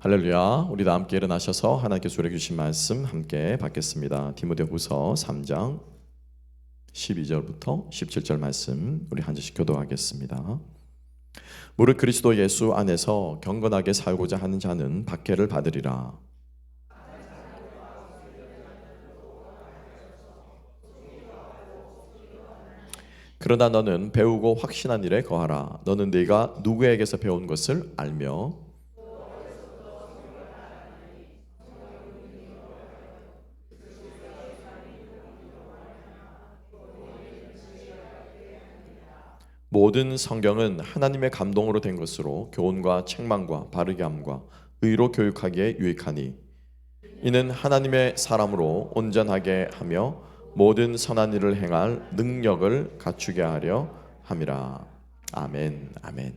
할렐루야. 우리 다 함께 일어나셔서 하나님께 수련해 주신 말씀 함께 받겠습니다. 디모데후서 3장 12절부터 17절 말씀 우리 한 절씩 교독하겠습니다. 무릇 그리스도 예수 안에서 경건하게 살고자 하는 자는 박해를 받으리라. 그러나 너는 배우고 확신한 일에 거하라. 너는 네가 누구에게서 배운 것을 알며 모든 성경은 하나님의 감동으로 된 것으로 교훈과 책망과 바르게 함과 의로 교육하기에 유익하니 이는 하나님의 사람으로 온전하게 하며 모든 선한 일을 행할 능력을 갖추게 하려 함이라. 아멘. 아멘.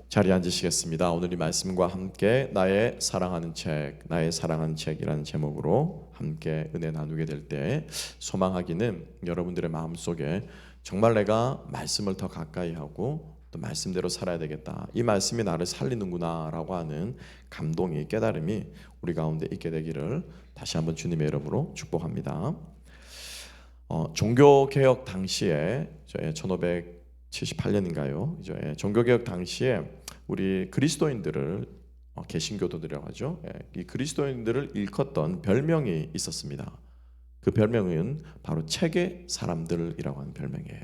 자리에 앉으시겠습니다. 오늘 이 말씀과 함께 나의 사랑하는 책이라는 제목으로 함께 은혜 나누게 될 때 소망하기는 여러분들의 마음속에 정말 내가 말씀을 더 가까이 하고 또 말씀대로 살아야 되겠다, 이 말씀이 나를 살리는구나 라고 하는 감동이, 깨달음이 우리 가운데 있게 되기를 다시 한번 주님의 이름으로 축복합니다. 종교개혁 당시에 1578년인가요? 종교개혁 당시에 우리 그리스도인들을 개신교도들이라고 하죠. 이 그리스도인들을 일컫던 별명이 있었습니다. 그 별명은 바로 책의 사람들이라고 하는 별명이에요.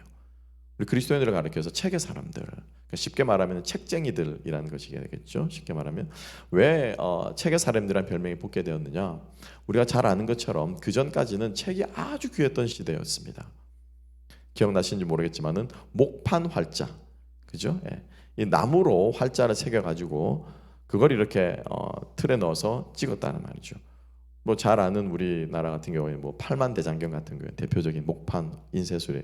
우리 그리스도인들을 가리켜서 책의 사람들, 그러니까 쉽게 말하면 책쟁이들이라는 것이 되겠죠. 쉽게 말하면 왜 책의 사람들이라는 별명이 붙게 되었느냐? 우리가 잘 아는 것처럼 그 전까지는 책이 아주 귀했던 시대였습니다. 기억나시는지 모르겠지만은 목판 활자, 그죠? 이 나무로 활자를 새겨가지고 그걸 이렇게 틀에 넣어서 찍었다는 말이죠. 뭐 잘 아는 우리나라 같은 경우에 뭐 팔만대장경 같은 거예요. 대표적인 목판 인쇄술의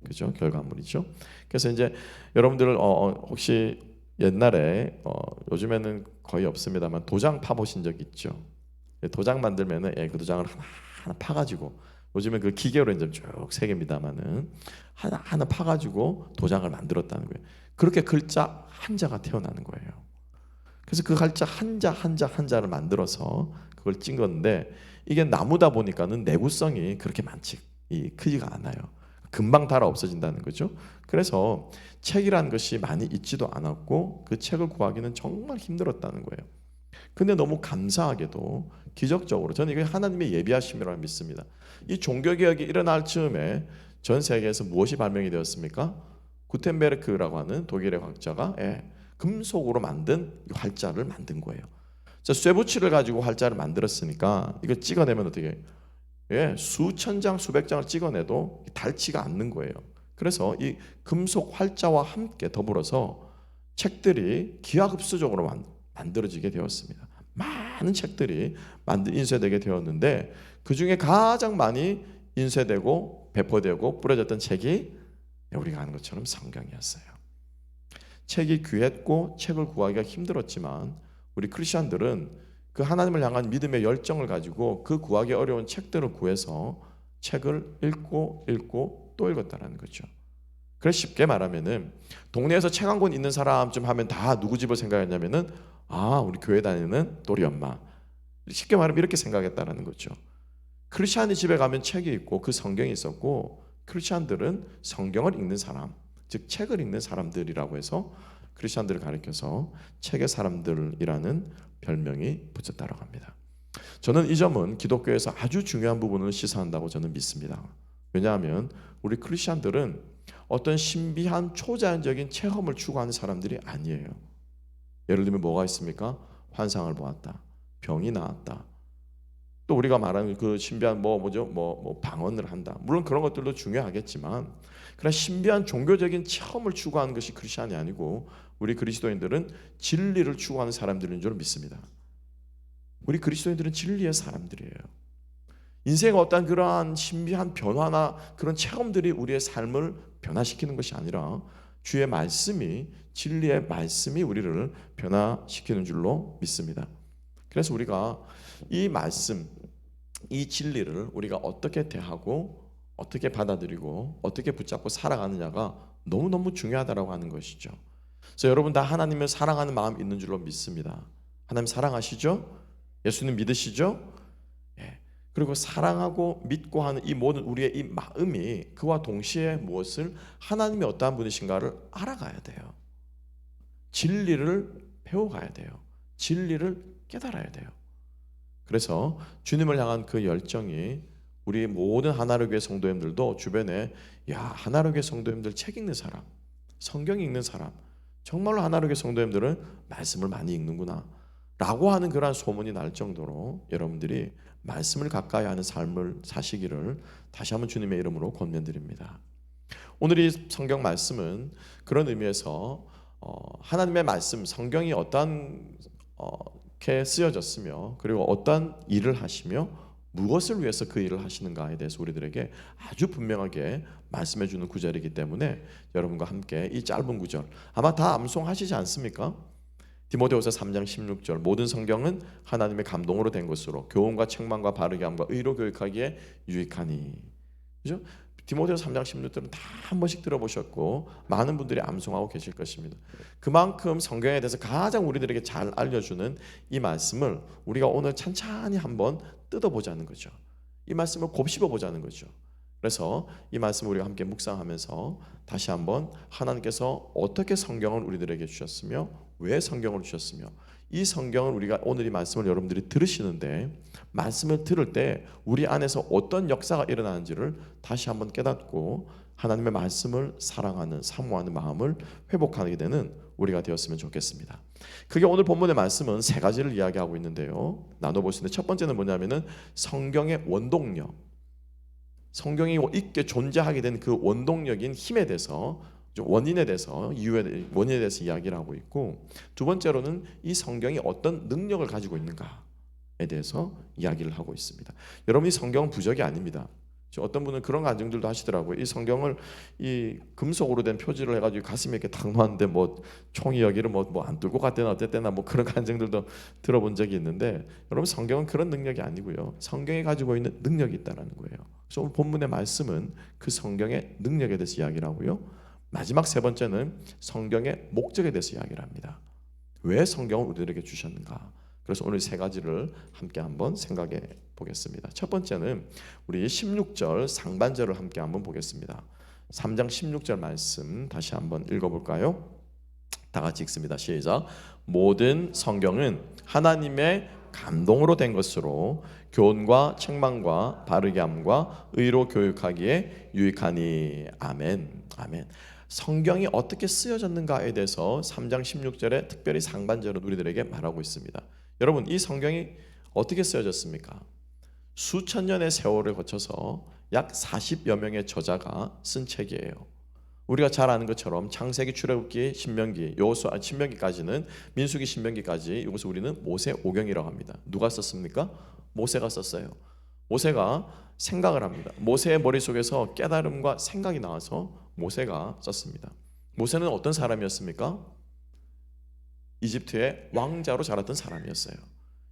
그죠? 결과물이죠. 그래서 이제 여러분들 혹시 옛날에 요즘에는 거의 없습니다만 도장 파보신 적 있죠? 도장 만들면은 그 도장을 하나 파가지고, 요즘은 그 기계로 이제 쭉 새깁니다만은 하나 파가지고 도장을 만들었다는 거예요. 그렇게 글자 한자가 태어나는 거예요. 그래서 그 글자 한자를 만들어서 그걸 찍었는데, 이게 나무다 보니까는 내구성이 그렇게 크지가 않아요. 금방 닳아 없어진다는 거죠. 그래서 책이라는 것이 많이 있지도 않았고 그 책을 구하기는 정말 힘들었다는 거예요. 근데 너무 감사하게도 기적적으로 저는 이게 하나님의 예비하심이라고 믿습니다. 이 종교개혁이 일어날 즈음에 전 세계에서 무엇이 발명이 되었습니까? 구텐베르크라고 하는 독일의 과학자가 금속으로 만든 활자를 만든 거예요. 쇠붙이를 가지고 활자를 만들었으니까 이거 찍어내면 어떻게 수천 장, 수백 장을 찍어내도 닳지가 않는 거예요. 그래서 이 금속 활자와 함께 더불어서 책들이 기하급수적으로 만들어지게 되었습니다. 많은 책들이 인쇄되게 되었는데 그 중에 가장 많이 인쇄되고 배포되고 뿌려졌던 책이 우리가 아는 것처럼 성경이었어요. 책이 귀했고 책을 구하기가 힘들었지만 우리 크리스천들은 그 하나님을 향한 믿음의 열정을 가지고 그 구하기 어려운 책들을 구해서 책을 읽고 또 읽었다는 거죠. 그래서 쉽게 말하면은 동네에서 책 한 권 있는 사람쯤 하면 다 누구 집을 생각했냐면은 우리 교회 다니는 또리 엄마, 쉽게 말하면 이렇게 생각했다는 거죠. 크리스천이 집에 가면 책이 있고 그 성경이 있었고, 크리스천들은 성경을 읽는 사람, 즉 책을 읽는 사람들이라고 해서 크리스천들을 가리켜서 책의 사람들이라는 별명이 붙였다고 합니다. 저는 이 점은 기독교에서 아주 중요한 부분을 시사한다고 저는 믿습니다. 왜냐하면 우리 크리스천들은 어떤 신비한 초자연적인 체험을 추구하는 사람들이 아니에요. 예를 들면 뭐가 있습니까? 환상을 보았다, 병이 나았다, 또 우리가 말하는 그 신비한 방언을 한다. 물론 그런 것들도 중요하겠지만, 그런 신비한 종교적인 체험을 추구하는 것이 크리스천이 아니고 우리 그리스도인들은 진리를 추구하는 사람들인 줄 믿습니다. 우리 그리스도인들은 진리의 사람들이에요. 인생의 어떤 그러한 신비한 변화나 그런 체험들이 우리의 삶을 변화시키는 것이 아니라 주의 말씀이, 진리의 말씀이 우리를 변화시키는 줄로 믿습니다. 그래서 우리가 이 말씀, 이 진리를 우리가 어떻게 대하고 어떻게 받아들이고 어떻게 붙잡고 살아가느냐가 너무너무 중요하다고 하는 것이죠. 그래서 여러분 다 하나님을 사랑하는 마음 있는 줄로 믿습니다. 하나님 사랑하시죠? 예수님 믿으시죠? 예. 그리고 사랑하고 믿고 하는 이 모든 우리의 이 마음이 그와 동시에 무엇을 하나님이 어떠한 분이신가를 알아가야 돼요. 진리를 배워가야 돼요. 진리를 깨달아야 돼요. 그래서 주님을 향한 그 열정이 우리 모든 하나로교회 성도님들도 주변에 하나로교회 성도님들 책 읽는 사람, 성경 읽는 사람, 정말로 하나로교회 성도님들은 말씀을 많이 읽는구나 라고 하는 그러한 소문이 날 정도로 여러분들이 말씀을 가까이 하는 삶을 사시기를 다시 한번 주님의 이름으로 권면드립니다. 오늘 이 성경 말씀은 그런 의미에서 하나님의 말씀, 성경이 어떻게 쓰여졌으며 그리고 어떤 일을 하시며 무엇을 위해서 그 일을 하시는가에 대해서 우리들에게 아주 분명하게 말씀해 주는 구절이기 때문에 여러분과 함께 이 짧은 구절 아마 다 암송하시지 않습니까? 디모데후서 3장 16절 모든 성경은 하나님의 감동으로 된 것으로 교훈과 책망과 바르게 함과 의로 교육하기에 유익하니. 그죠? 디모데후서 3장 16절은 다 한 번씩 들어보셨고 많은 분들이 암송하고 계실 것입니다. 그만큼 성경에 대해서 가장 우리들에게 잘 알려주는 이 말씀을 우리가 오늘 찬찬히 한번 뜯어보자는 거죠. 이 말씀을 곱씹어보자는 거죠. 그래서 이 말씀을 우리가 함께 묵상하면서 다시 한번 하나님께서 어떻게 성경을 우리들에게 주셨으며 왜 성경을 주셨으며 이 성경을 우리가 오늘 이 말씀을 여러분들이 들으시는데 말씀을 들을 때 우리 안에서 어떤 역사가 일어나는지를 다시 한번 깨닫고 하나님의 말씀을 사랑하는 사모하는 마음을 회복하게 되는 우리가 되었으면 좋겠습니다. 그게 오늘 본문의 말씀은 세 가지를 이야기하고 있는데요. 나눠볼 수 있는데 첫 번째는 뭐냐면은 성경의 원동력, 성경이 있게 존재하게 된 그 원동력인 힘에 대해서 원인에 대해서 원인에 대해서 이야기를 하고 있고 두 번째로는 이 성경이 어떤 능력을 가지고 있는가에 대해서 이야기를 하고 있습니다. 여러분 이 성경은 부적이 아닙니다. 어떤 분은 그런 간증들도 하시더라고요. 이 성경을 이 금속으로 된 표지를 해가지고 가슴에 이렇게 딱 놓았는데 뭐 총이 여기를 뭐 안 뚫고 갔대나 어땠대나 뭐 그런 간증들도 들어본 적이 있는데 여러분 성경은 그런 능력이 아니고요. 성경이 가지고 있는 능력이 있다는 거예요. 그래서 오늘 본문의 말씀은 그 성경의 능력에 대해서 이야기를 하고요. 마지막 세 번째는 성경의 목적에 대해서 이야기를 합니다. 왜 성경을 우리들에게 주셨는가? 그래서 오늘 세 가지를 함께 한번 생각해 보겠습니다. 첫 번째는 우리 16절 상반절을 함께 한번 보겠습니다. 3장 16절 말씀 다시 한번 읽어볼까요? 다 같이 읽습니다. 시작. 모든 성경은 하나님의 감동으로 된 것으로 교훈과 책망과 바르게 함과 의로 교육하기에 유익하니. 아멘. 아멘. 성경이 어떻게 쓰여졌는가에 대해서 3장 16절에 특별히 상반절은 우리들에게 말하고 있습니다. 여러분 이 성경이 어떻게 쓰여졌습니까? 수천 년의 세월을 거쳐서 약 40여 명의 저자가 쓴 책이에요. 우리가 잘 아는 것처럼 창세기, 출애굽기, 신명기, 여호수아, 신명기까지는 민수기, 신명기까지 이것을 우리는 모세오경이라고 합니다. 누가 썼습니까? 모세가 썼어요. 모세가 생각을 합니다. 모세의 머릿속에서 깨달음과 생각이 나와서 모세가 썼습니다. 모세는 어떤 사람이었습니까? 이집트의 왕자로 자랐던 사람이었어요.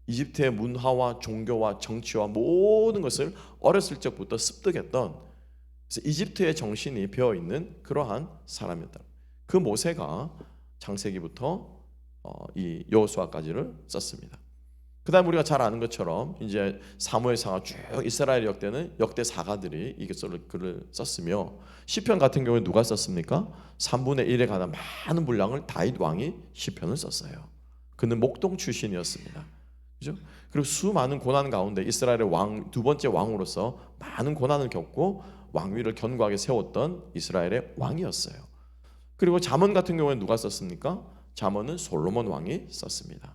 이집트의 문화와 종교와 정치와 모든 것을 어렸을 적부터 습득했던, 그래서 이집트의 정신이 배어있는 그러한 사람이었다. 그 모세가 창세기부터 이 여호수아까지를 썼습니다. 그 다음 우리가 잘 아는 것처럼 이제 사무엘상하 쭉 이스라엘 역대는 역대사가들이 이 글을 썼으며 시편 같은 경우에 누가 썼습니까? 3분의 1에 가는 많은 분량을 다윗 왕이 시편을 썼어요. 그는 목동 출신이었습니다. 그죠? 그리고 수많은 고난 가운데 이스라엘의 왕, 두 번째 왕으로서 많은 고난을 겪고 왕위를 견고하게 세웠던 이스라엘의 왕이었어요. 그리고 잠언 같은 경우에 누가 썼습니까? 잠언은 솔로몬 왕이 썼습니다.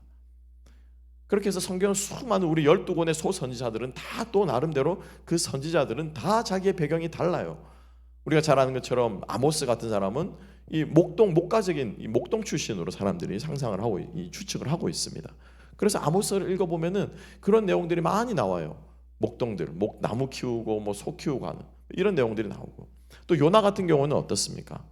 그렇게 해서 성경을 수많은 우리 12권의 소선지자들은 다 또 나름대로 그 선지자들은 다 자기의 배경이 달라요. 우리가 잘 아는 것처럼 아모스 같은 사람은 이 목가적인 이 목동 출신으로 사람들이 상상을 하고 이 추측을 하고 있습니다. 그래서 아모스를 읽어보면은 그런 내용들이 많이 나와요. 목동들, 나무 키우고 뭐 소 키우고 하는 이런 내용들이 나오고, 또 요나 같은 경우는 어떻습니까?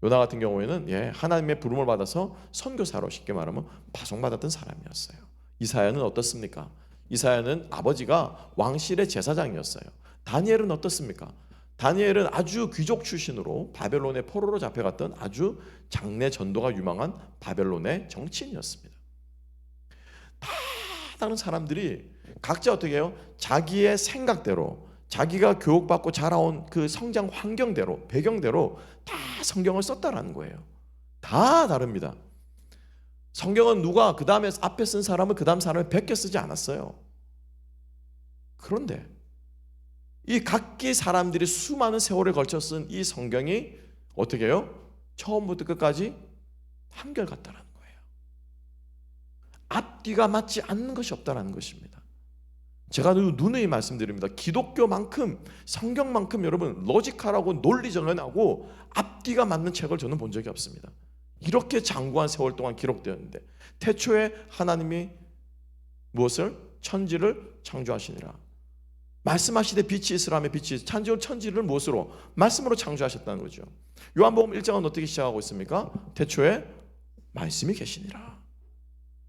요나 같은 경우에는 하나님의 부름을 받아서 선교사로 쉽게 말하면 파송받았던 사람이었어요. 이사야는 어떻습니까? 이사야는 아버지가 왕실의 제사장이었어요. 다니엘은 어떻습니까? 다니엘은 아주 귀족 출신으로 바벨론의 포로로 잡혀갔던 아주 장래 전도가 유망한 바벨론의 정치인이었습니다. 다른 사람들이 각자 어떻게 해요? 자기의 생각대로, 자기가 교육받고 자라온 그 성장 환경대로, 배경대로 다 성경을 썼다라는 거예요. 다 다릅니다. 성경은 누가 그 다음에 앞에 쓴 사람은 그 다음 사람을 베껴 쓰지 않았어요. 그런데 이 각기 사람들이 수많은 세월에 걸쳐 쓴 이 성경이 어떻게 해요? 처음부터 끝까지 한결같다라는 거예요. 앞뒤가 맞지 않는 것이 없다라는 것입니다. 제가 누누이 말씀드립니다. 기독교만큼, 성경만큼 여러분 로지컬하고 논리정연하고 앞뒤가 맞는 책을 저는 본 적이 없습니다. 이렇게 장구한 세월 동안 기록되었는데, 태초에 하나님이 무엇을? 천지를 창조하시니라. 말씀하시되 빛이 있으라며 빛이, 천지를 무엇으로? 말씀으로 창조하셨다는 거죠. 요한복음 1장은 어떻게 시작하고 있습니까? 태초에 말씀이 계시니라.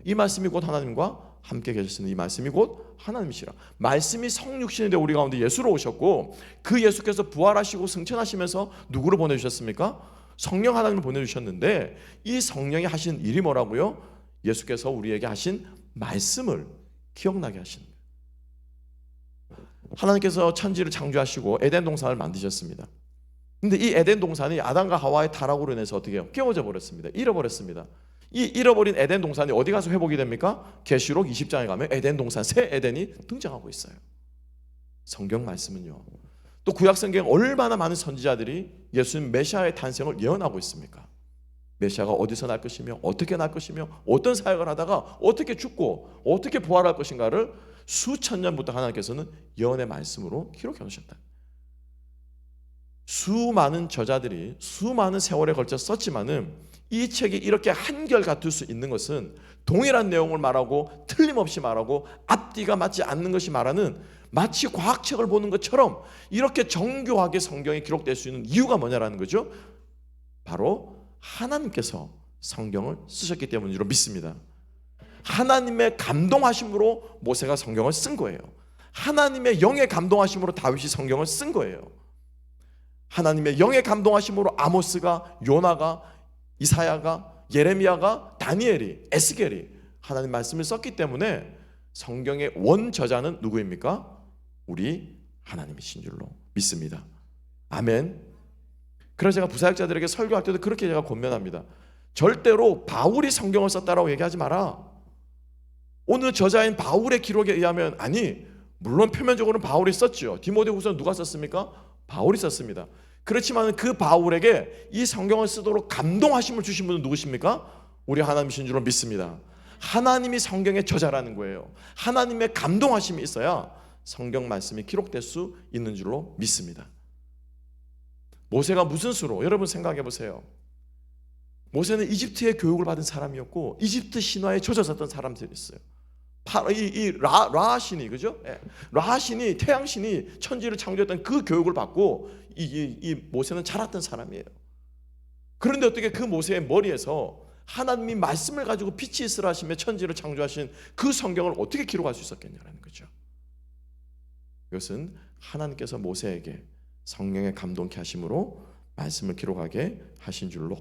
이 말씀이 곧 하나님과 함께 계셨으니 이 말씀이 곧 하나님이시라. 말씀이 성육신이 되어 우리 가운데 예수로 오셨고, 그 예수께서 부활하시고 승천하시면서 누구를 보내주셨습니까? 성령 하나님을 보내주셨는데, 이 성령이 하신 일이 뭐라고요? 예수께서 우리에게 하신 말씀을 기억나게 하신 거예요. 하나님께서 천지를 창조하시고 에덴 동산을 만드셨습니다. 근데 이 에덴 동산이 아담과 하와의 타락으로 인해서 어떻게 해요? 깨어져 버렸습니다. 잃어버렸습니다. 이 잃어버린 에덴 동산이 어디 가서 회복이 됩니까? 계시록 20장에 가면 에덴 동산, 새 에덴이 등장하고 있어요. 성경 말씀은요, 또 구약 성경에 얼마나 많은 선지자들이 예수님 메시아의 탄생을 예언하고 있습니까? 메시아가 어디서 날 것이며 어떻게 날 것이며 어떤 사역을 하다가 어떻게 죽고 어떻게 부활할 것인가를 수천 년부터 하나님께서는 예언의 말씀으로 기록해 놓으셨다. 수많은 저자들이 수많은 세월에 걸쳐 썼지만은 이 책이 이렇게 한결같을 수 있는 것은 동일한 내용을 말하고 틀림없이 말하고 앞뒤가 맞지 않는 것이 말하는, 마치 과학책을 보는 것처럼 이렇게 정교하게 성경에 기록될 수 있는 이유가 뭐냐라는 거죠. 바로 하나님께서 성경을 쓰셨기 때문인 줄 믿습니다. 하나님의 감동하심으로 모세가 성경을 쓴 거예요. 하나님의 영의 감동하심으로 다윗이 성경을 쓴 거예요. 하나님의 영의 감동하심으로 아모스가, 요나가, 이사야가, 예레미야가, 다니엘이, 에스겔이 하나님 말씀을 썼기 때문에 성경의 원저자는 누구입니까? 우리 하나님이신 줄로 믿습니다. 아멘. 그래서 제가 부사역자들에게 설교할 때도 그렇게 제가 권면합니다. 절대로 바울이 성경을 썼다라고 얘기하지 마라. 오늘 저자인 바울의 기록에 의하면, 아니, 물론 표면적으로는 바울이 썼죠. 디모데후서는 누가 썼습니까? 바울이 썼습니다. 그렇지만 그 바울에게 이 성경을 쓰도록 감동하심을 주신 분은 누구십니까? 우리 하나님이신 줄로 믿습니다. 하나님이 성경의 저자라는 거예요. 하나님의 감동하심이 있어야 성경 말씀이 기록될 수 있는 줄로 믿습니다. 모세가 무슨 수로, 여러분 생각해 보세요. 모세는 이집트의 교육을 받은 사람이었고 이집트 신화에 젖어졌던 사람들이 있어요. 라신이, 그죠? 라신이, 태양신이 천지를 창조했던 그 교육을 받고 이 모세는 자랐던 사람이에요. 그런데 어떻게 그 모세의 머리에서 하나님이 말씀을 가지고 빛이 있으라 하시며 천지를 창조하신 그 성경을 어떻게 기록할 수 있었겠냐라는 거죠. 이것은 하나님께서 모세에게 성령의 감동케 하심으로 말씀을 기록하게 하신 줄로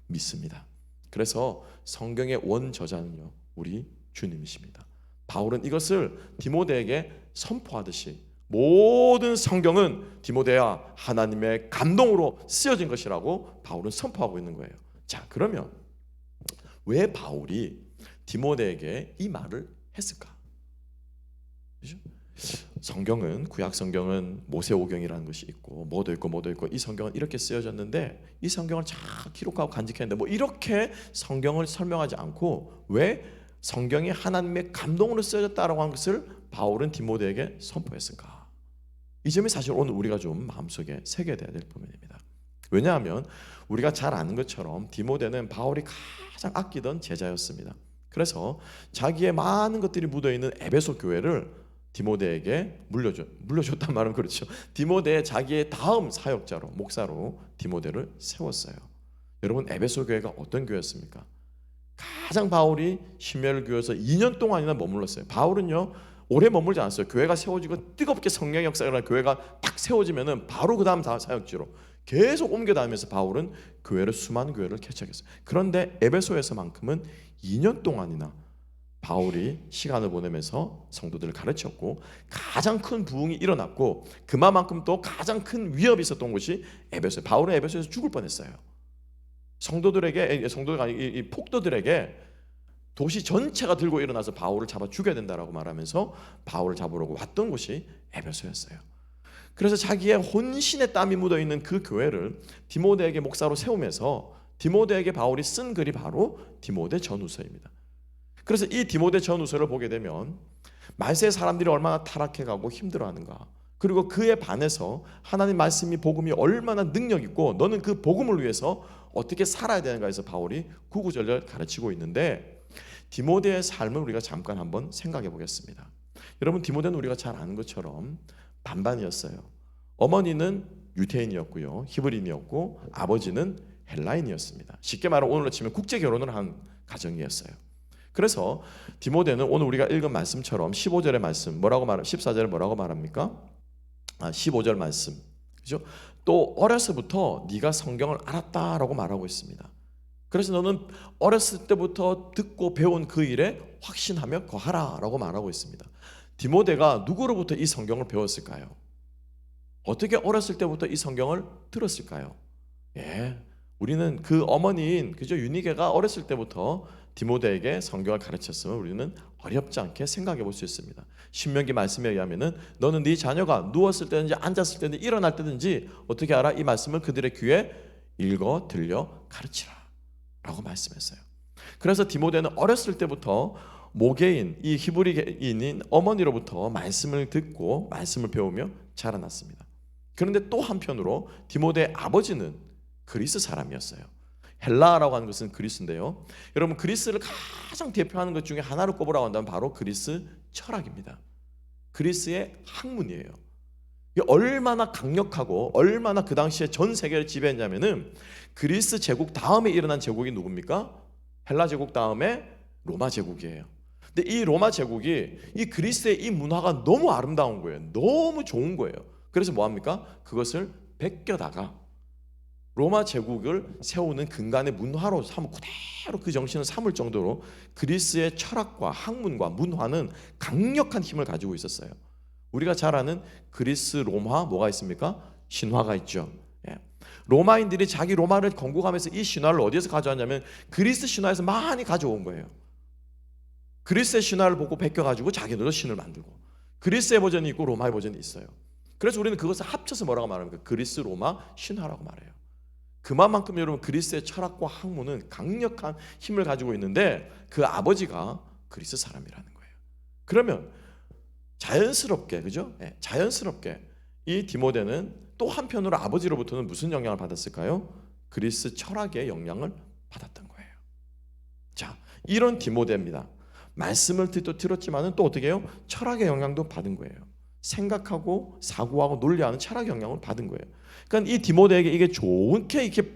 믿습니다. 그래서 성경의 원저자는요, 우리 주님이십니다. 바울은 이것을 디모데에게 선포하듯이 모든 성경은 디모데야 하나님의 감동으로 쓰여진 것이라고 바울은 선포하고 있는 거예요. 자, 그러면 왜 바울이 디모데에게 이 말을 했을까? 그렇죠? 성경은, 구약 성경은 모세오경이라는 것이 있고 뭐도 있고 이 성경은 이렇게 쓰여졌는데 이 성경을 잘 기록하고 간직했는데 뭐 이렇게 성경을 설명하지 않고 왜 성경이 하나님의 감동으로 쓰여졌다라고 하는 것을 바울은 디모데에게 선포했을까? 이 점이 사실 오늘 우리가 좀 마음속에 새겨야 될 부분입니다. 왜냐하면 우리가 잘 아는 것처럼 디모데는 바울이 가장 아끼던 제자였습니다. 그래서 자기의 많은 것들이 묻어있는 에베소 교회를 디모데에게 물려줬단 말은 그렇죠. 디모데의 자기의 다음 사역자로, 목사로 디모데를 세웠어요. 여러분, 에베소 교회가 어떤 교회였습니까? 가장 바울이 신멸교회에서 2년 동안이나 머물렀어요. 바울은요, 오래 머물지 않았어요. 교회가 세워지고 뜨겁게 성령의 역사가 일어나 교회가 딱 세워지면은 바로 그 다음 사역지로 계속 옮겨다니면서 바울은 수많은 교회를 개척했어요. 그런데 에베소에서만큼은 2년 동안이나 바울이 시간을 보내면서 성도들을 가르쳤고 가장 큰 부흥이 일어났고 그만큼 또 가장 큰 위협이 있었던 곳이 에베소예요. 바울은 에베소에서 죽을 뻔했어요. 성도들이 아니 이 폭도들에게 도시 전체가 들고 일어나서 바울을 잡아 죽여야 된다라고 말하면서 바울을 잡으려고 왔던 곳이 에베소였어요. 그래서 자기의 혼신의 땀이 묻어있는 그 교회를 디모데에게 목사로 세우면서 디모데에게 바울이 쓴 글이 바로 디모데 전후서입니다. 그래서 이 디모데 전후서를 보게 되면 말세의 사람들이 얼마나 타락해가고 힘들어하는가, 그리고 그에 반해서 하나님 말씀이 복음이 얼마나 능력 있고 너는 그 복음을 위해서 어떻게 살아야 되는가 해서 바울이 구구절절 가르치고 있는데, 디모데의 삶을 우리가 잠깐 한번 생각해 보겠습니다. 여러분, 디모데는 우리가 잘 아는 것처럼 반반이었어요. 어머니는 유대인이었고요, 히브리인이었고 아버지는 헬라인이었습니다. 쉽게 말하면 오늘로 치면 국제 결혼을 한 가정이었어요. 그래서 디모데는 오늘 우리가 읽은 말씀처럼 15절의 말씀 뭐라고 14절에 뭐라고 말합니까? 15절 말씀, 그죠? 또 어려서부터 네가 성경을 알았다라고 말하고 있습니다. 그래서 너는 어렸을 때부터 듣고 배운 그 일에 확신하며 거하라라고 말하고 있습니다. 디모데가 누구로부터 이 성경을 배웠을까요? 어떻게 어렸을 때부터 이 성경을 들었을까요? 우리는 그 어머니인 그죠 유니게가 어렸을 때부터 디모데에게 성경을 가르쳤으면 우리는 어렵지 않게 생각해 볼 수 있습니다. 신명기 말씀에 의하면은 너는 네 자녀가 누웠을 때든지 앉았을 때든지 일어날 때든지 어떻게 알아? 이 말씀을 그들의 귀에 읽어 들려 가르치라 라고 말씀했어요. 그래서 디모데는 어렸을 때부터 모계인 이 히브리인인 어머니로부터 말씀을 듣고 말씀을 배우며 자라났습니다. 그런데 또 한편으로 디모데의 아버지는 그리스 사람이었어요. 헬라라고 하는 것은 그리스인데요, 여러분 그리스를 가장 대표하는 것 중에 하나를 꼽으라고 한다면 바로 그리스 철학입니다. 그리스의 학문이에요. 이게 얼마나 강력하고 얼마나 그 당시에 전 세계를 지배했냐면은 그리스 제국 다음에 일어난 제국이 누굽니까? 헬라 제국 다음에 로마 제국이에요. 근데 이 로마 제국이 이 그리스의 이 문화가 너무 아름다운 거예요. 너무 좋은 거예요. 그래서 뭐 합니까? 그것을 베껴다가 로마 제국을 세우는 근간의 문화로 삼고 그대로 그 정신을 삼을 정도로 그리스의 철학과 학문과 문화는 강력한 힘을 가지고 있었어요. 우리가 잘 아는 그리스 로마 뭐가 있습니까? 신화가 있죠. 로마인들이 자기 로마를 건국하면서 이 신화를 어디에서 가져왔냐면 그리스 신화에서 많이 가져온 거예요. 그리스의 신화를 보고 베껴가지고 자기들도 신을 만들고, 그리스의 버전이 있고 로마의 버전이 있어요. 그래서 우리는 그것을 합쳐서 뭐라고 말합니까? 그리스 로마 신화라고 말해요. 그만큼 여러분 그리스의 철학과 학문은 강력한 힘을 가지고 있는데 그 아버지가 그리스 사람이라는 거예요. 그러면 자연스럽게 그죠? 자연스럽게 이 디모데는 또 한편으로 아버지로부터는 무슨 영향을 받았을까요? 그리스 철학의 영향을 받았던 거예요. 자, 이런 디모데입니다. 말씀을 들었지만은 또 어떻게 해요? 철학의 영향도 받은 거예요. 생각하고 사고하고 논리하는 철학의 영향을 받은 거예요. 그러니까 이 디모데에게 이게 좋게 이렇게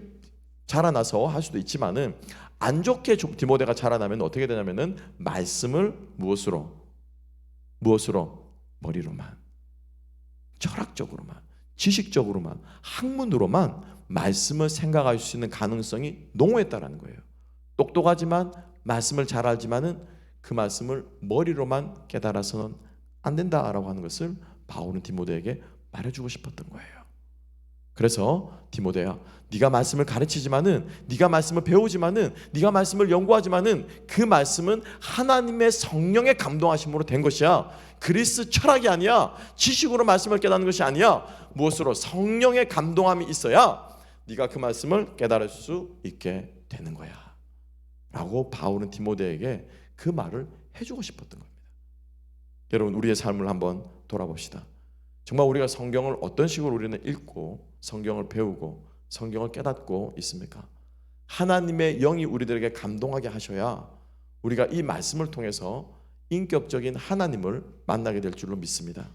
자라나서 할 수도 있지만은 안 좋게 디모데가 자라나면 어떻게 되냐면은 말씀을 무엇으로 머리로만, 철학적으로만, 지식적으로만, 학문으로만 말씀을 생각할 수 있는 가능성이 농후했다라는 거예요. 똑똑하지만 말씀을 잘 알지만은 그 말씀을 머리로만 깨달아서는 안 된다라고 하는 것을 바울은 디모데에게 말해주고 싶었던 거예요. 그래서 디모데야, 네가 말씀을 가르치지만은, 네가 말씀을 배우지만은, 네가 말씀을 연구하지만은 그 말씀은 하나님의 성령의 감동하심으로 된 것이야. 그리스 철학이 아니야. 지식으로 말씀을 깨닫는 것이 아니야. 무엇으로? 성령의 감동함이 있어야 네가 그 말씀을 깨달을 수 있게 되는 거야 라고 바울은 디모데에게 그 말을 해주고 싶었던 겁니다. 여러분, 우리의 삶을 한번 돌아봅시다. 정말 우리가 성경을 어떤 식으로 우리는 읽고 성경을 배우고 성경을 깨닫고 있습니까? 하나님의 영이 우리들에게 감동하게 하셔야 우리가 이 말씀을 통해서 인격적인 하나님을 만나게 될 줄로 믿습니다.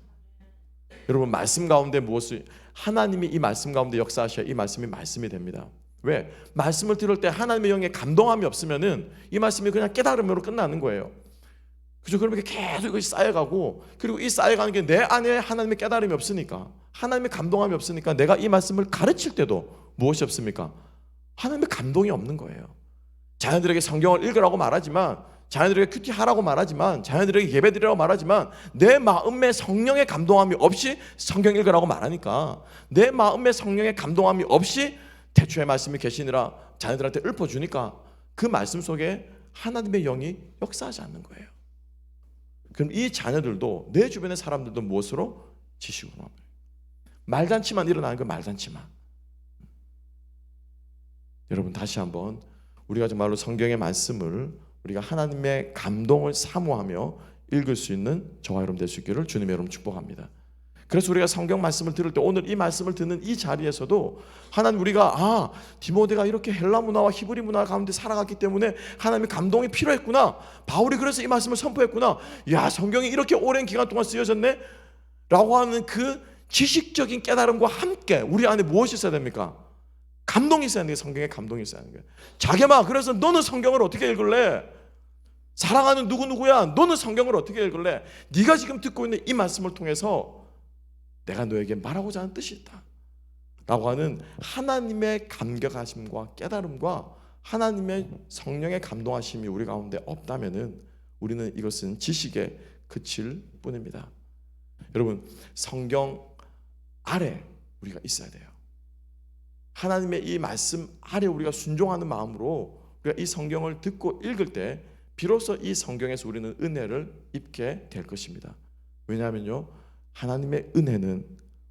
여러분, 말씀 가운데 무엇을, 하나님이 이 말씀 가운데 역사하셔야 이 말씀이 됩니다. 왜? 말씀을 들을 때 하나님의 영의 감동함이 없으면은 이 말씀이 그냥 깨달음으로 끝나는 거예요. 그죠? 그러면 계속 이것이 쌓여가고, 그리고 이 쌓여가는 게 내 안에 하나님의 깨달음이 없으니까, 하나님의 감동함이 없으니까 내가 이 말씀을 가르칠 때도 무엇이 없습니까? 하나님의 감동이 없는 거예요. 자녀들에게 성경을 읽으라고 말하지만 자녀들에게 큐티하라고 말하지만, 자녀들에게 예배드리라고 말하지만, 내 마음에 성령의 감동함이 없이 성경 읽으라고 말하니까, 내 마음에 성령의 감동함이 없이 태초에 말씀이 계시니라 자녀들한테 읊어주니까 그 말씀 속에 하나님의 영이 역사하지 않는 거예요. 그럼 이 자녀들도, 내 주변의 사람들도 무엇으로? 지식으로 말해요. 말잔치만 일어나는 거, 말잔치만. 여러분, 다시 한번 우리가 정말로 성경의 말씀을 우리가 하나님의 감동을 사모하며 읽을 수 있는 저와 여러분 될 수 있기를 주님의 이름으로 축복합니다. 그래서 우리가 성경 말씀을 들을 때, 오늘 이 말씀을 듣는 이 자리에서도 하나님, 우리가 디모데가 이렇게 헬라 문화와 히브리 문화 가운데 살아갔기 때문에 하나님의 감동이 필요했구나, 바울이 그래서 이 말씀을 선포했구나, 야, 성경이 이렇게 오랜 기간 동안 쓰여졌네 라고 하는 그 지식적인 깨달음과 함께 우리 안에 무엇이 있어야 됩니까? 감동이 있어야 하는 게, 성경에 감동이 있어야 하는 거예요. 자개마, 그래서 너는 성경을 어떻게 읽을래? 사랑하는 누구누구야, 너는 성경을 어떻게 읽을래? 네가 지금 듣고 있는 이 말씀을 통해서 내가 너에게 말하고자 하는 뜻이 있다 라고 하는 하나님의 감격하심과 깨달음과 하나님의 성령의 감동하심이 우리 가운데 없다면은 우리는 이것은 지식에 그칠 뿐입니다. 여러분, 성경 아래 우리가 있어야 돼요. 하나님의 이 말씀 아래 우리가 순종하는 마음으로 우리가 이 성경을 듣고 읽을 때 비로소 이 성경에서 우리는 은혜를 입게 될 것입니다. 왜냐하면요, 하나님의 은혜는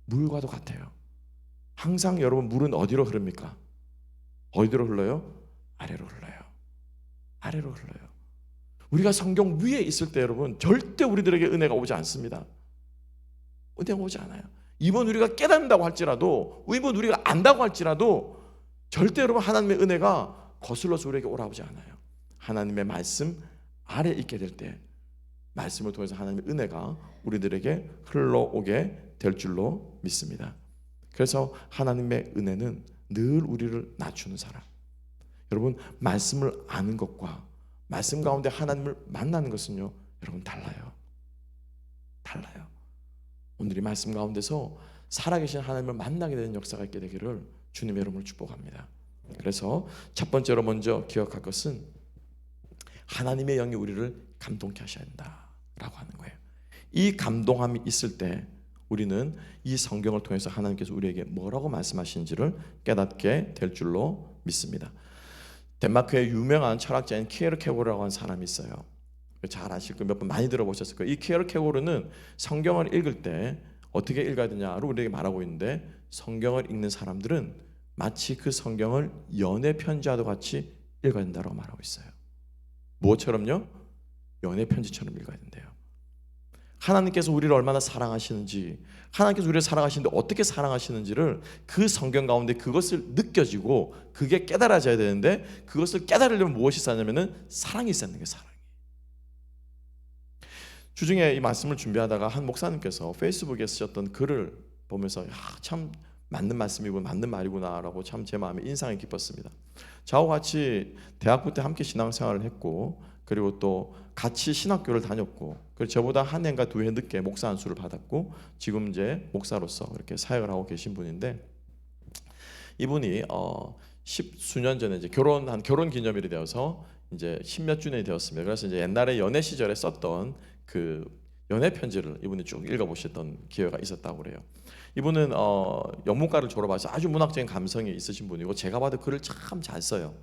물과도 같아요. 항상 여러분, 물은 어디로 흐릅니까? 어디로 흘러요? 아래로 흘러요. 아래로 흘러요. 우리가 성경 위에 있을 때 여러분, 절대 우리들에게 은혜가 오지 않습니다. 은혜가 오지 않아요. 이번 우리가 깨닫는다고 할지라도, 이번 우리가 안다고 할지라도 절대 여러분 하나님의 은혜가 거슬러서 우리에게 오라오지 않아요. 하나님의 말씀 아래 있게 될 때 말씀을 통해서 하나님의 은혜가 우리들에게 흘러오게 될 줄로 믿습니다. 그래서 하나님의 은혜는 늘 우리를 낮추는 사람. 여러분, 말씀을 아는 것과 말씀 가운데 하나님을 만나는 것은요, 여러분 달라요. 달라요. 오늘 이 말씀 가운데서 살아계신 하나님을 만나게 되는 역사가 있게 되기를 주님의 이름으로 축복합니다. 그래서 첫 번째로 먼저 기억할 것은 하나님의 영이 우리를 감동케 하셔야 한다라고 하는 거예요. 이 감동함이 있을 때 우리는 이 성경을 통해서 하나님께서 우리에게 뭐라고 말씀하시는지를 깨닫게 될 줄로 믿습니다. 덴마크의 유명한 철학자인 키에르케고르라고 하는 사람이 있어요. 잘 아실 거예요. 몇 번 많이 들어보셨을 거예요. 이 키에르케고르는 성경을 읽을 때 어떻게 읽어야 되냐로 우리에게 말하고 있는데, 성경을 읽는 사람들은 마치 그 성경을 연애 편지와도 같이 읽어야 된다고 말하고 있어요. 무엇처럼요? 연애 편지처럼 읽어야 된대요. 하나님께서 우리를 얼마나 사랑하시는지, 하나님께서 우리를 사랑하시는데 어떻게 사랑하시는지를 그 성경 가운데 그것을 느껴지고 그게 깨달아져야 되는데, 그것을 깨달으려면 무엇이 있어야 하냐면은 사랑이 있어야 하는 게 사랑이. 주중에 이 말씀을 준비하다가 한 목사님께서 페이스북에 쓰셨던 글을 보면서 참 맞는 말씀이고 맞는 말이구나 라고 참 제 마음에 인상이 깊었습니다. 저와 같이 대학부 때 함께 신앙생활을 했고, 그리고 또 같이 신학교를 다녔고, 그리고 저보다 한 해인가 두 해 늦게 목사 안수를 받았고, 지금 이제 목사로서 이렇게 사역을 하고 계신 분인데, 이분이 십수년 전에 이제 결혼 기념일이 되어서 이제 십몇 주년이 되었습니다. 그래서 이제 옛날에 연애 시절에 썼던 그 연애 편지를 이분이 쭉 읽어보셨던 기회가 있었다고 그래요. 이분은 영문과를 졸업하셔서 아주 문학적인 감성이 있으신 분이고, 제가 봐도 글을 참 잘 써요.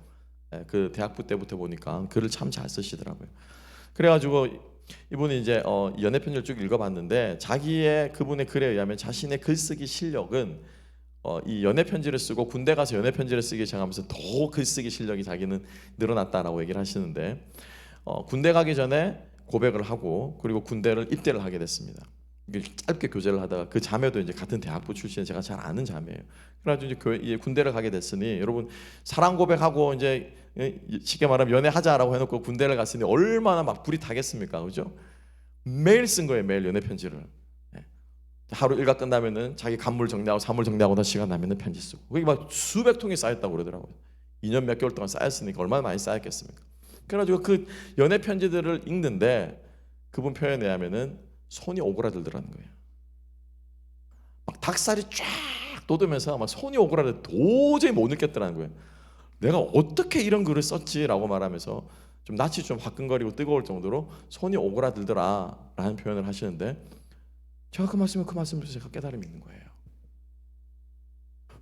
그 대학부 때부터 보니까 글을 참 잘 쓰시더라고요. 그래가지고 이분이 이제 연애 편지를 쭉 읽어봤는데, 그분의 글에 의하면 자신의 글쓰기 실력은 이 연애 편지를 쓰고 군대 가서 연애 편지를 쓰기 시작하면서 더 글쓰기 실력이 자기는 늘어났다라고 얘기를 하시는데, 군대 가기 전에 고백을 하고, 그리고 군대를 입대를 하게 됐습니다. 짧게 교제를 하다가 그 자매도 이제 같은 대학부 출신의 제가 잘 아는 자매예요. 그래가지고 이제 군대를 가게 됐으니, 여러분 사랑 고백하고 이제 쉽게 말하면 연애하자라고 해놓고 군대를 갔으니 얼마나 막 불이 타겠습니까, 그죠? 매일 쓴 거예요, 매일 연애 편지를. 하루 일과 끝나면은 자기 간물 정리하고 사물 정리하고 다 시간 나면은 편지 쓰고, 그게 막 수백 통이 쌓였다고 그러더라고요. 2년 몇 개월 동안 쌓였으니까 얼마나 많이 쌓였겠습니까? 그래가지고 그 연애 편지들을 읽는데 그분 표현에 의하면은 손이 오그라들더라는 거예요. 막 닭살이 쫙 돋으면서 막 손이 오그라들 도저히 못 느꼈더라는 거예요. 내가 어떻게 이런 글을 썼지라고 말하면서 좀 낯이 좀 화끈거리고 뜨거울 정도로 손이 오그라들더라라는 표현을 하시는데, 제가 그 말씀을 제가 깨달음이 있는 거예요.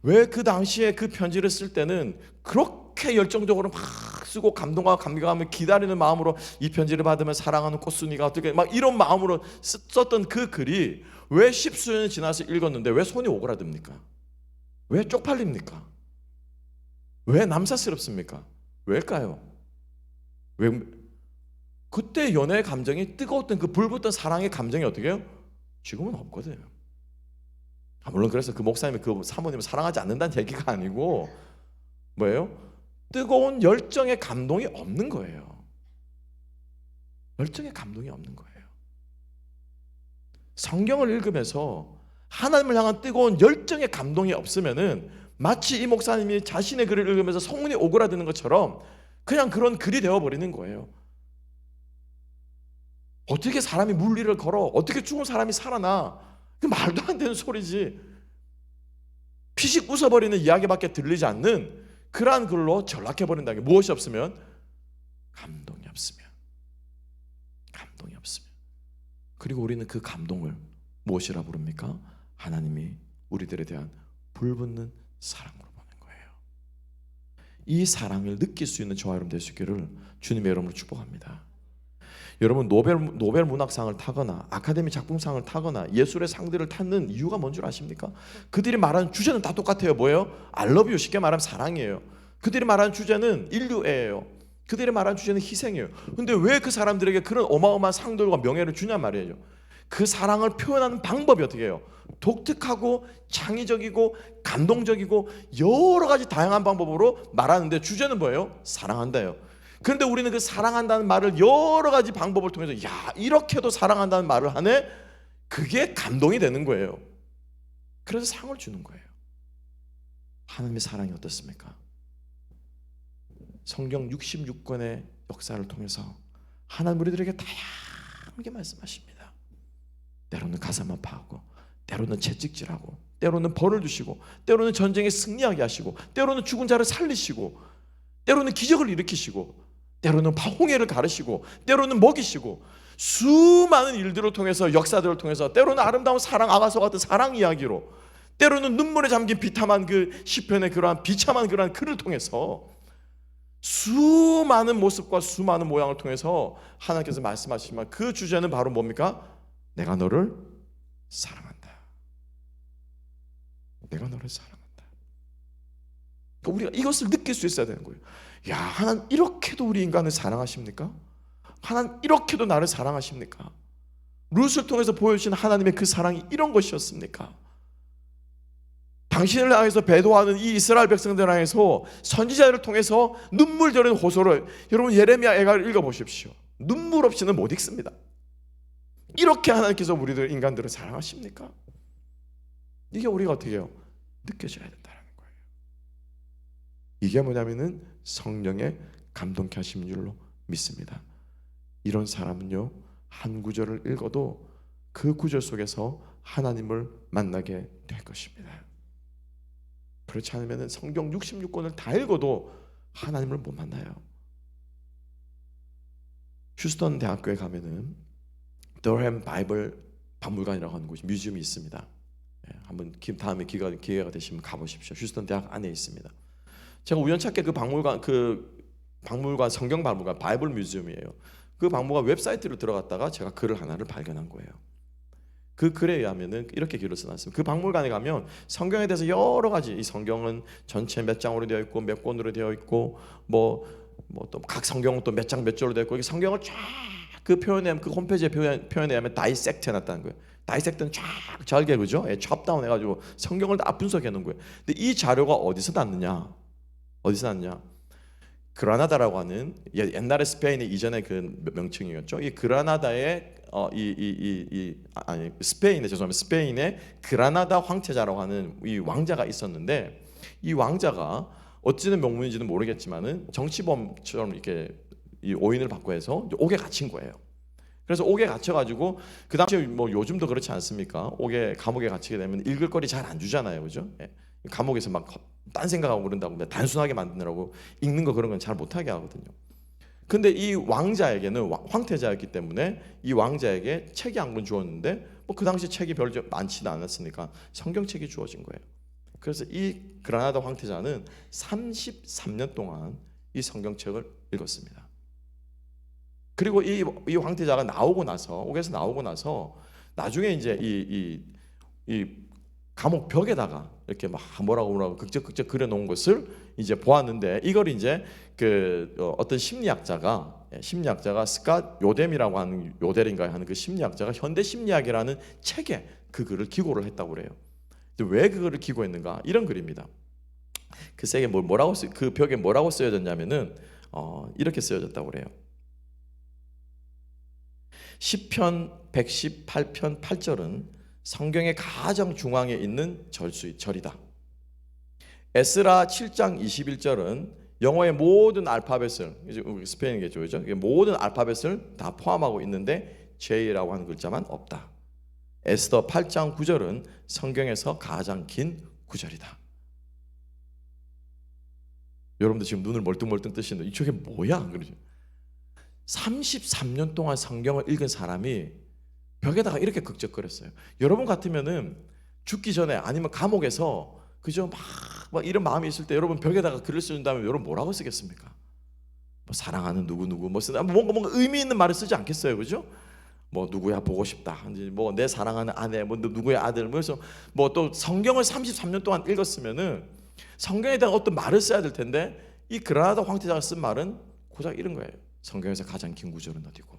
왜 그 당시에 그 편지를 쓸 때는 그렇게 열정적으로 막 쓰고 감동하고 감격하며 기다리는 마음으로 이 편지를 받으면 사랑하는 꽃순이가 어떻게 막 이런 마음으로 썼던 그 글이 왜 십수년이 지나서 읽었는데 왜 손이 오그라듭니까? 왜 쪽팔립니까? 왜 남사스럽습니까? 왜일까요? 왜 그때 연애의 감정이 뜨거웠던 그 불붙던 사랑의 감정이 어떻게 해요? 지금은 없거든요. 물론 그래서 그 목사님이 그 사모님을 사랑하지 않는다는 얘기가 아니고 뭐예요? 뜨거운 열정의 감동이 없는 거예요. 열정의 감동이 없는 거예요. 성경을 읽으면서 하나님을 향한 뜨거운 열정의 감동이 없으면은 마치 이 목사님이 자신의 글을 읽으면서 성문이 오그라드는 것처럼 그냥 그런 글이 되어버리는 거예요. 어떻게 사람이 물리를 걸어? 어떻게 죽은 사람이 살아나? 그 말도 안 되는 소리지. 피식 웃어버리는 이야기밖에 들리지 않는 그러한 글로 전락해버린다는 게 무엇이 없으면? 감동이 없으면. 감동이 없으면. 그리고 우리는 그 감동을 무엇이라 부릅니까? 하나님이 우리들에 대한 불붙는 사랑으로 보는 거예요. 이 사랑을 느낄 수 있는 저와 여러분 될 수 있기를 주님의 이름으로 축복합니다. 여러분 노벨 문학상을 타거나 아카데미 작품상을 타거나 예술의 상들을 타는 이유가 뭔 줄 아십니까? 그들이 말하는 주제는 다 똑같아요. 뭐예요? I love you, 쉽게 말하면 사랑이에요. 그들이 말하는 주제는 인류애예요. 그들이 말하는 주제는 희생이에요. 근데 왜 그 사람들에게 그런 어마어마한 상들과 명예를 주냐 말이에요. 그 사랑을 표현하는 방법이 어떻게 해요? 독특하고 창의적이고 감동적이고 여러 가지 다양한 방법으로 말하는데 주제는 뭐예요? 사랑한다예요. 그런데 우리는 그 사랑한다는 말을 여러 가지 방법을 통해서 야, 이렇게도 사랑한다는 말을 하네? 그게 감동이 되는 거예요. 그래서 상을 주는 거예요. 하나님의 사랑이 어떻습니까? 성경 66권의 역사를 통해서 하나님 우리들에게 다양하게 말씀하십니다. 때로는 가슴 아파하고, 때로는 채찍질하고, 때로는 벌을 주시고, 때로는 전쟁에 승리하게 하시고, 때로는 죽은 자를 살리시고, 때로는 기적을 일으키시고, 때로는 홍해를 가르시고, 때로는 먹이시고, 수많은 일들을 통해서, 역사들을 통해서, 때로는 아름다운 사랑, 아가서 같은 사랑 이야기로, 때로는 눈물에 잠긴 비참한 그 시편의 그러한 비참한 그러한 글을 통해서 수많은 모습과 수많은 모양을 통해서 하나님께서 말씀하시지만 그 주제는 바로 뭡니까? 내가 너를 사랑한다. 내가 너를 사랑한다. 그러니까 우리가 이것을 느낄 수 있어야 되는 거예요. 야, 하나님 이렇게도 우리 인간을 사랑하십니까? 하나님 이렇게도 나를 사랑하십니까? 룻을 통해서 보여주신 하나님의 그 사랑이 이런 것이었습니까? 당신을 향해서 배도하는 이 이스라엘 백성들을 향해서 선지자를 통해서 눈물 저리는 호소를, 여러분 예레미야 애가를 읽어보십시오. 눈물 없이는 못 읽습니다. 이렇게 하나님께서 우리들 인간들을 사랑하십니까? 이게 우리가 어떻게 해요? 느껴져야 된다는 거예요. 이게 뭐냐면은 성령의 감동케 하심인 줄로 믿습니다. 이런 사람은요, 한 구절을 읽어도 그 구절 속에서 하나님을 만나게 될 것입니다. 그렇지 않으면 성경 66권을 다 읽어도 하나님을 못 만나요. 휴스턴 대학교에 가면은 더햄 바이블 박물관이라고 하는 곳이 뮤지엄이 있습니다. 한번 다음에 기회가 되시면 가보십시오. 휴스턴 대학 안에 있습니다. 제가 우연찮게 그 박물관 성경 박물관 바이블 뮤지엄이에요. 그 박물관 웹사이트로 들어갔다가 제가 글을 하나를 발견한 거예요. 그 글에 의하면은 이렇게 글을 써놨습니다. 그 박물관에 가면 성경에 대해서 여러 가지, 이 성경은 전체 몇 장으로 되어 있고 몇 권으로 되어 있고 뭐 또 각 성경은 또 몇 장 몇 절로 되어 있고, 이 성경을 쫙 그 표현에, 그 홈페이지에 표현에 하면 다이섹트 해놨다는 거예요. 다이섹트는 쫙 잘게, 그죠? 첩다운 해가지고 성경을 다 분석해 놓은 거예요. 근데 이 자료가 어디서 났느냐? 그라나다라고 하는, 옛날에 스페인의 이전의 그 명칭이었죠. 이 그라나다의 스페인의 그라나다 황제자라고 하는 이 왕자가 있었는데, 이 왕자가 어찌된 명문인지는 모르겠지만은 정치범처럼 이렇게 이 오인을 받고 해서 옥에 갇힌 거예요. 그래서 옥에 갇혀가지고, 그 당시에 뭐 요즘도 그렇지 않습니까? 감옥에 갇히게 되면 읽을 거리 잘 안 주잖아요, 그죠? 감옥에서 막 딴 생각하고 그런다고 단순하게 만드느라고 읽는 거 그런 건 잘 못하게 하거든요. 근데 이 왕자에게는 황태자였기 때문에 이 왕자에게 책이 한 권 주었는데 뭐 그 당시 책이 별로 많지는 않았으니까 성경책이 주어진 거예요. 그래서 이 그라나다 황태자는 33년 동안 이 성경책을 읽었습니다. 그리고 이 황태자가 나오고 나서 옥에서 나오고 나서 나중에 이제 이 감옥 벽에다가 이렇게 막 뭐라고 극적극적 그려놓은 것을 이제 보았는데, 이걸 이제 어떤 심리학자가 스캇 요뎀이라고 하는, 요델인가 하는 그 심리학자가 현대 심리학이라는 책에 그 글을 기고를 했다고 그래요. 왜 그 글을 기고했는가? 이런 글입니다. 그 책에 그 벽에 뭐라고 쓰여졌냐면은 이렇게 쓰여졌다고 그래요. 시편 118편 8절은 성경의 가장 중앙에 있는 절이다. 에스라 7장 21절은 영어의 모든 알파벳을, 스페인이겠죠, 그죠? 모든 알파벳을 다 포함하고 있는데 J라고 하는 글자만 없다. 에스더 8장 9절은 성경에서 가장 긴 구절이다. 여러분들 지금 눈을 멀뚱멀뚱 뜨시는데 이쪽에 뭐야? 그러죠. 33년 동안 성경을 읽은 사람이 벽에다가 이렇게 극적거렸어요. 여러분 같으면은 죽기 전에 아니면 감옥에서 그저 막 이런 마음이 있을 때 여러분 벽에다가 글을 쓴다면 여러분 뭐라고 쓰겠습니까? 뭐 사랑하는 누구누구 뭐 쓰다 뭔가 의미 있는 말을 쓰지 않겠어요, 그죠? 뭐 누구야 보고 싶다, 뭐 내 사랑하는 아내, 뭐 누구의 아들, 그래서 뭐 또 성경을 33년 동안 읽었으면은 성경에다가 어떤 말을 써야 될 텐데 이 그라나다 황태자가 쓴 말은 고작 이런 거예요. 성경에서 가장 긴 구절은 어디고,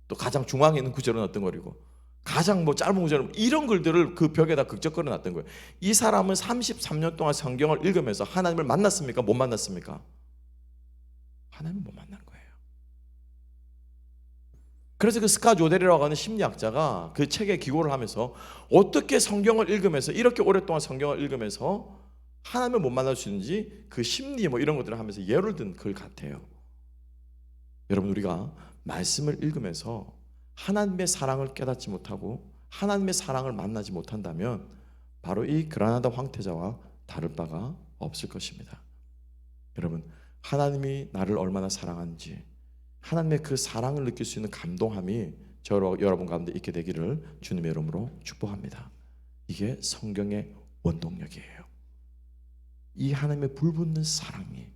또 가장 중앙에 있는 구절은 어떤 거리고, 가장 뭐 짧은 구절은 이런 글들을 그 벽에다 극적거려 놨던 거예요. 이 사람은 33년 동안 성경을 읽으면서 하나님을 만났습니까? 못 만났습니까? 하나님을 못 만난 거예요. 그래서 그 스캇 요델이라고 하는 심리학자가 그 책에 기고를 하면서 어떻게 성경을 읽으면서 이렇게 오랫동안 성경을 읽으면서 하나님을 못 만날 수 있는지 그 심리 뭐 이런 것들을 하면서 예를 든 글 같아요. 여러분, 우리가 말씀을 읽으면서 하나님의 사랑을 깨닫지 못하고 하나님의 사랑을 만나지 못한다면 바로 이 그라나다 황태자와 다를 바가 없을 것입니다. 여러분, 하나님이 나를 얼마나 사랑하는지, 하나님의 그 사랑을 느낄 수 있는 감동함이 여러분 가운데 있게 되기를 주님의 이름으로 축복합니다. 이게 성경의 원동력이에요. 이 하나님의 불붙는 사랑이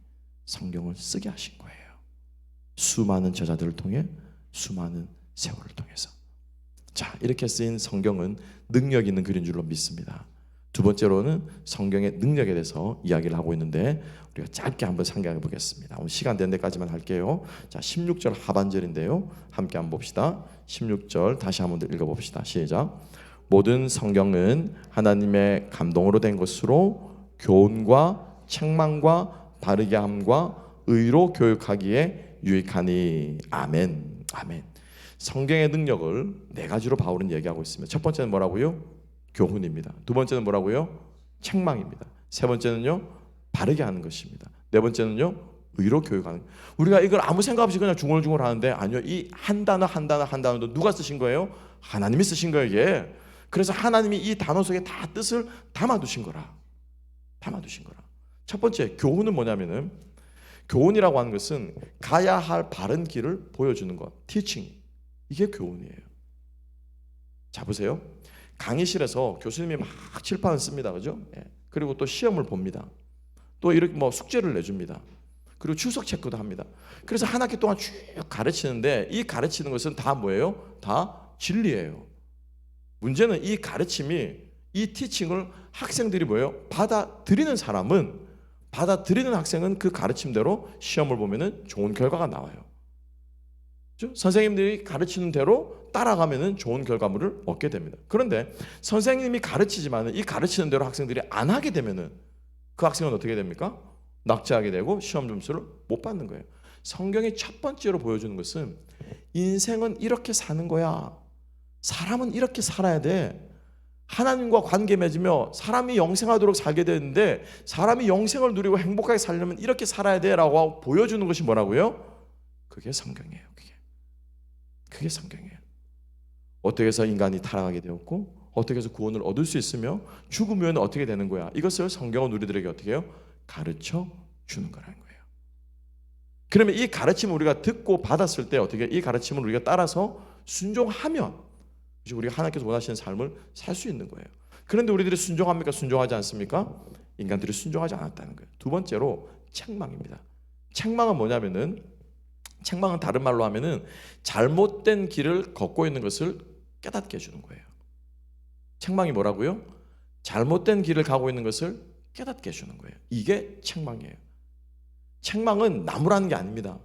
성경을 쓰게 하신 거예요. 수많은 저자들을 통해, 수많은 세월을 통해서. 자, 이렇게 쓰인 성경은 능력 있는 글인 줄로 믿습니다. 두 번째로는 성경의 능력에 대해서 이야기를 하고 있는데 우리가 짧게 한번 상기해 보겠습니다. 오늘 시간 된 데까지만 할게요. 자, 16절 하반절인데요, 함께 한번 봅시다. 16절 다시 한번 읽어봅시다. 시작. 모든 성경은 하나님의 감동으로 된 것으로 교훈과 책망과 바르게 함과 의로 교육하기에 유익하니. 아멘. 아멘. 성경의 능력을 네 가지로 바울은 얘기하고 있습니다. 첫 번째는 뭐라고요? 교훈입니다. 두 번째는 뭐라고요? 책망입니다. 세 번째는요, 바르게 하는 것입니다. 네 번째는요, 의로 교육하는. 우리가 이걸 아무 생각 없이 그냥 중얼중얼 하는데, 아니요, 이 한 단어 한 단어 한 단어도 누가 쓰신 거예요? 하나님이 쓰신 거예요, 이게. 그래서 하나님이 이 단어 속에 다 뜻을 담아두신 거라. 첫 번째 교훈은 뭐냐면은, 교훈이라고 하는 것은 가야 할 바른 길을 보여주는 것, teaching. 이게 교훈이에요. 자, 보세요. 강의실에서 교수님이 막 칠판을 씁니다, 그죠? 예. 그리고 또 시험을 봅니다. 또 이렇게 뭐 숙제를 내줍니다. 그리고 출석 체크도 합니다. 그래서 한 학기 동안 쭉 가르치는데, 이 가르치는 것은 다 뭐예요? 다 진리예요. 문제는 이 가르침이, 이 티칭을 학생들이 뭐예요? 받아들이는 학생은 그 가르침대로 시험을 보면은 좋은 결과가 나와요. 그렇죠? 선생님들이 가르치는 대로 따라가면은 좋은 결과물을 얻게 됩니다. 그런데 선생님이 가르치지만은 이 가르치는 대로 학생들이 안 하게 되면은 그 학생은 어떻게 됩니까? 낙제하게 되고 시험 점수를 못 받는 거예요. 성경이 첫 번째로 보여주는 것은 인생은 이렇게 사는 거야. 사람은 이렇게 살아야 돼. 하나님과 관계 맺으며 사람이 영생하도록 살게 되는데, 사람이 영생을 누리고 행복하게 살려면 이렇게 살아야 돼 라고 보여주는 것이 뭐라고요? 그게 성경이에요. 그게 성경이에요. 어떻게 해서 인간이 타락하게 되었고, 어떻게 해서 구원을 얻을 수 있으며, 죽으면 어떻게 되는 거야. 이것을 성경은 우리들에게 어떻게 해요? 가르쳐 주는 거라는 거예요. 그러면 이 가르침을 우리가 듣고 받았을 때 어떻게 이 가르침을 우리가 따라서 순종하면 우리가 하나님께서 원하시는 삶을 살 수 있는 거예요. 그런데 우리들이 순종합니까? 순종하지 않습니까? 인간들이 순종하지 않았다는 거예요. 두 번째로 책망입니다. 책망은 뭐냐면은, 책망은 다른 말로 하면은 잘못된 길을 걷고 있는 것을 깨닫게 해주는 거예요. 책망이 뭐라고요? 잘못된 길을 가고 있는 것을 깨닫게 해주는 거예요. 이게 책망이에요. 책망은 나무라는 게 아닙니다.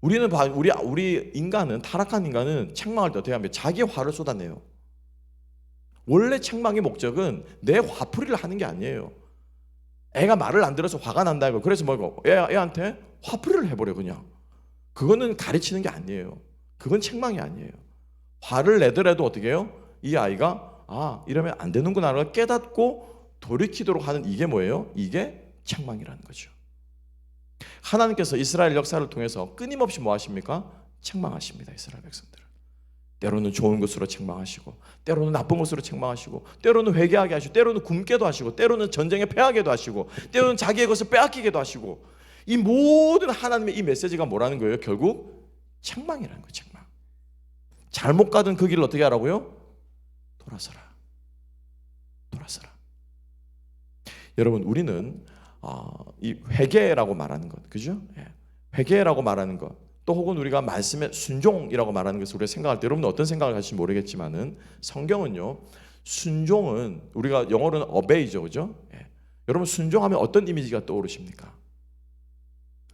우리 인간은, 타락한 인간은 책망할 때 어떻게 하면 자기 화를 쏟아내요. 원래 책망의 목적은 내 화풀이를 하는 게 아니에요. 애가 말을 안 들어서 화가 난다고 그래서 뭐고 애한테 화풀이를 해버려. 그냥 그거는 가르치는 게 아니에요. 그건 책망이 아니에요. 화를 내더라도 어떻게 해요? 이 아이가 이러면 안 되는구나를 깨닫고 돌이키도록 하는, 이게 뭐예요? 이게 책망이라는 거죠. 하나님께서 이스라엘 역사를 통해서 끊임없이 뭐 하십니까? 책망하십니다. 이스라엘 백성들을 때로는 좋은 것으로 책망하시고, 때로는 나쁜 것으로 책망하시고, 때로는 회개하게 하시고, 때로는 굶게도 하시고, 때로는 전쟁에 패하게도 하시고, 때로는 자기의 것을 빼앗기게도 하시고, 이 모든 하나님의 이 메시지가 뭐라는 거예요? 결국 책망이라는 거예요. 책망. 잘못 가던 그 길을 어떻게 하라고요? 돌아서라. 여러분, 우리는 이 회개라고 말하는 것, 그죠? 회개라고 말하는 것, 또 혹은 우리가 말씀의 순종이라고 말하는 것을 우리가 생각할 때, 여러분은 어떤 생각을 하실지 모르겠지만은, 성경은요, 순종은 우리가 영어로는 obey죠, 그죠? 여러분, 순종하면 어떤 이미지가 떠오르십니까?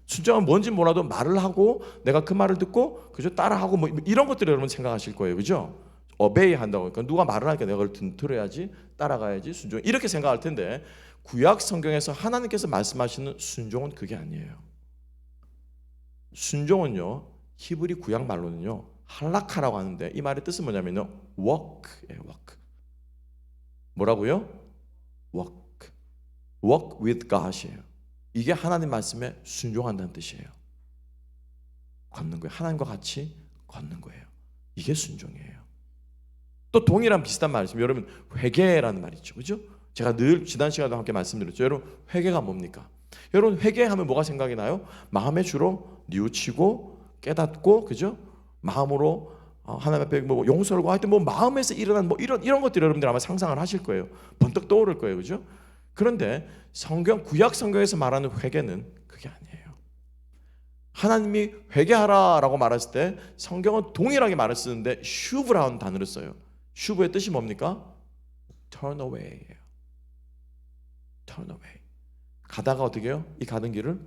순종은 뭔지 몰라도 말을 하고 내가 그 말을 듣고 그죠, 따라하고 뭐 이런 것들을 여러분 생각하실 거예요, 그죠? obey 한다고, 그러니까 누가 말을 하니까 내가 그걸 들어야지, 따라가야지, 순종, 이렇게 생각할 텐데, 구약 성경에서 하나님께서 말씀하시는 순종은 그게 아니에요. 순종은요, 히브리 구약 말로는요, 할라카라고 하는데, 이 말의 뜻은 뭐냐면요, walk예요. walk. 뭐라고요? walk with God이에요. 이게 하나님 말씀에 순종한다는 뜻이에요. 걷는 거예요. 하나님과 같이 걷는 거예요. 이게 순종이에요. 또 동일한 비슷한 말이 있습니다. 여러분, 회개라는 말이 있죠, 그죠? 제가 늘 지난 시간에도 함께 말씀드렸죠. 여러분, 회개가 뭡니까? 여러분, 회개하면 뭐가 생각이 나요? 마음에 주로 뉘우치고 깨닫고, 그죠? 마음으로 하나님 앞에 뭐 용서를 구할 때 뭐 마음에서 일어난 뭐 이런 것들 여러분들 아마 상상을 하실 거예요. 번뜩 떠오를 거예요, 그죠? 그런데 구약 성경에서 말하는 회개는 그게 아니에요. 하나님이 회개하라라고 말했을 때 성경은 동일하게 말을 쓰는데 슈브라는 단어를 써요. 슈브의 뜻이 뭡니까? Turn away예요. Turn away. 가다가 어떻게 해요? 이 가는 길을